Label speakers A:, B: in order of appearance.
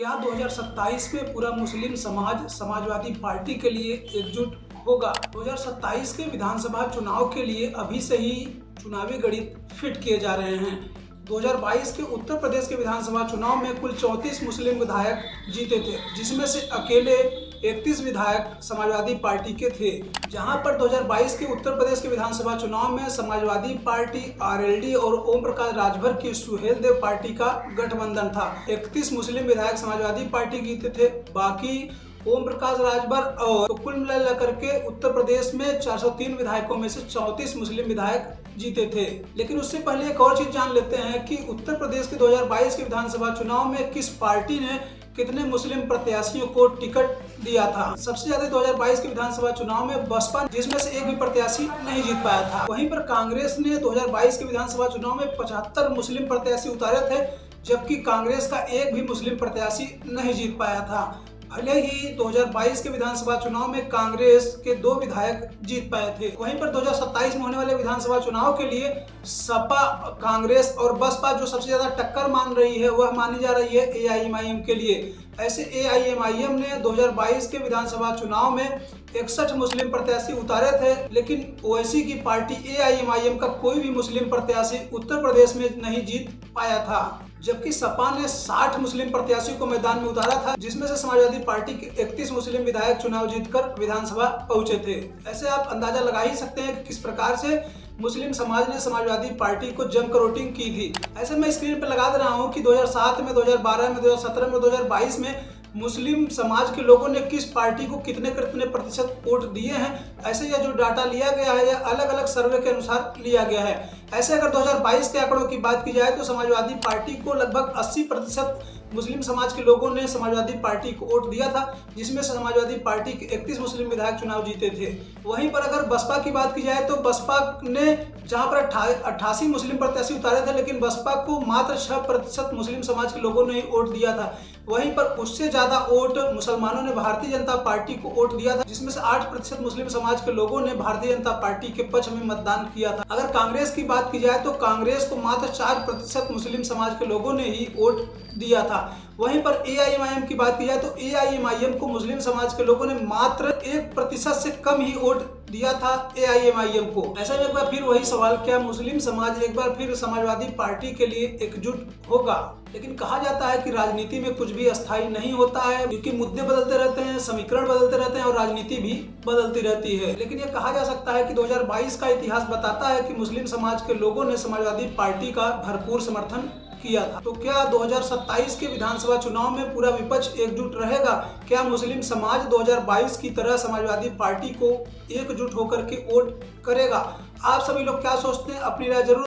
A: क्या 2027 में पूरा मुस्लिम समाज समाजवादी पार्टी के लिए एकजुट होगा? 2027 के विधानसभा चुनाव के लिए अभी से ही चुनावी गणित फिट किए जा रहे हैं। 2022 के उत्तर प्रदेश के विधानसभा चुनाव में कुल 34 मुस्लिम विधायक जीते थे, जिसमें से अकेले 31 विधायक समाजवादी पार्टी के थे। जहां पर 2022 के उत्तर प्रदेश के विधानसभा चुनाव में समाजवादी पार्टी, आरएलडी और ओम प्रकाश राजभर की सुहेलदेव पार्टी का गठबंधन था। 31 मुस्लिम विधायक समाजवादी पार्टी जीते थे, बाकी ओम प्रकाश राजभर और तो कुल मिला करके उत्तर प्रदेश में 403 विधायकों में से 34 मुस्लिम विधायक जीते थे। लेकिन उससे पहले एक और चीज जान लेते हैं कि उत्तर प्रदेश के 2022 के विधानसभा चुनाव में किस पार्टी ने कितने मुस्लिम प्रत्याशियों को टिकट दिया था। सबसे ज्यादा 2022 के विधानसभा चुनाव में बसपा, जिसमें से एक भी प्रत्याशी नहीं जीत पाया था। वहीं पर कांग्रेस ने 2022 के विधानसभा चुनाव में 75 मुस्लिम प्रत्याशी उतारे थे, जबकि कांग्रेस का एक भी मुस्लिम प्रत्याशी नहीं जीत पाया था। भले ही 2022 के विधानसभा चुनाव में कांग्रेस के 2 विधायक जीत पाए थे। वहीं पर 2027 में होने वाले विधानसभा चुनाव के लिए सपा, कांग्रेस और बसपा जो सबसे ज्यादा टक्कर मान रही है, वह मानी जा रही है एआईएमआईएम के लिए। ऐसे एआईएमआईएम ने 2022 के विधानसभा चुनाव में 61 मुस्लिम प्रत्याशी उतारे थे, लेकिन ओवैसी की पार्टी एआईएमआईएम का कोई भी मुस्लिम प्रत्याशी उत्तर प्रदेश में नहीं जीत पाया था। जबकि सपा ने 60 मुस्लिम प्रत्याशियों को मैदान में उतारा था, जिसमें से समाजवादी पार्टी के 31 मुस्लिम विधायक चुनाव जीतकर विधानसभा पहुंचे थे। ऐसे आप अंदाजा लगा ही सकते हैं कि किस प्रकार से मुस्लिम समाज ने समाजवादी पार्टी को जमकर वोटिंग की थी। ऐसे मैं स्क्रीन पर लगा दे रहा हूं कि 2007 में, 2012 में, 2017 में, 2022 में मुस्लिम समाज के लोगों ने किस पार्टी को कितने प्रतिशत वोट दिए हैं। ऐसे यह जो डाटा लिया गया है, यह अलग अलग सर्वे के अनुसार लिया गया है। ऐसे अगर 2022 के आंकड़ों की बात की जाए तो समाजवादी पार्टी को लगभग 80% मुस्लिम समाज के लोगों ने समाजवादी पार्टी को वोट दिया था, जिसमें से समाजवादी पार्टी के 31 मुस्लिम विधायक चुनाव जीते थे। वहीं पर अगर बसपा की बात की जाए तो बसपा ने जहां पर 88 मुस्लिम प्रत्याशी उतारे थे, लेकिन बसपा को मात्र 6% मुस्लिम समाज के लोगों ने ही वोट दिया था। वहीं पर उससे ज्यादा वोट मुसलमानों ने भारतीय जनता पार्टी को वोट दिया था, जिसमें से 8% मुस्लिम समाज के लोगों ने भारतीय जनता पार्टी के पक्ष में मतदान किया था। अगर कांग्रेस की बात की जाए तो कांग्रेस को मात्र 4% मुस्लिम समाज के लोगों ने ही वोट दिया था। वहीं पर एआईएमआईएम की बात की जाए तो एआईएमआईएम को मुस्लिम समाज के लोगों ने मात्र 1% से कम ही वोट दिया था एआईएमआईएम को। ऐसा में एक बार फिर वही सवाल, क्या मुस्लिम समाज एक बार फिर समाजवादी पार्टी के लिए एकजुट होगा? लेकिन कहा जाता है कि राजनीति में कुछ भी अस्थायी नहीं होता है, क्योंकि मुद्दे बदलते रहते हैं, समीकरण बदलते रहते हैं और राजनीति भी बदलती रहती है। लेकिन यह कहा जा सकता है कि 2022 का इतिहास बताता है कि मुस्लिम समाज के लोगों ने समाजवादी पार्टी का भरपूर समर्थन किया था। तो क्या 2027 के विधानसभा चुनाव में पूरा विपक्ष एकजुट रहेगा? क्या मुस्लिम समाज 2022 की तरह समाजवादी पार्टी को एकजुट होकर के वोट करेगा? आप सभी लोग क्या सोचते हैं? अपनी राय जरूर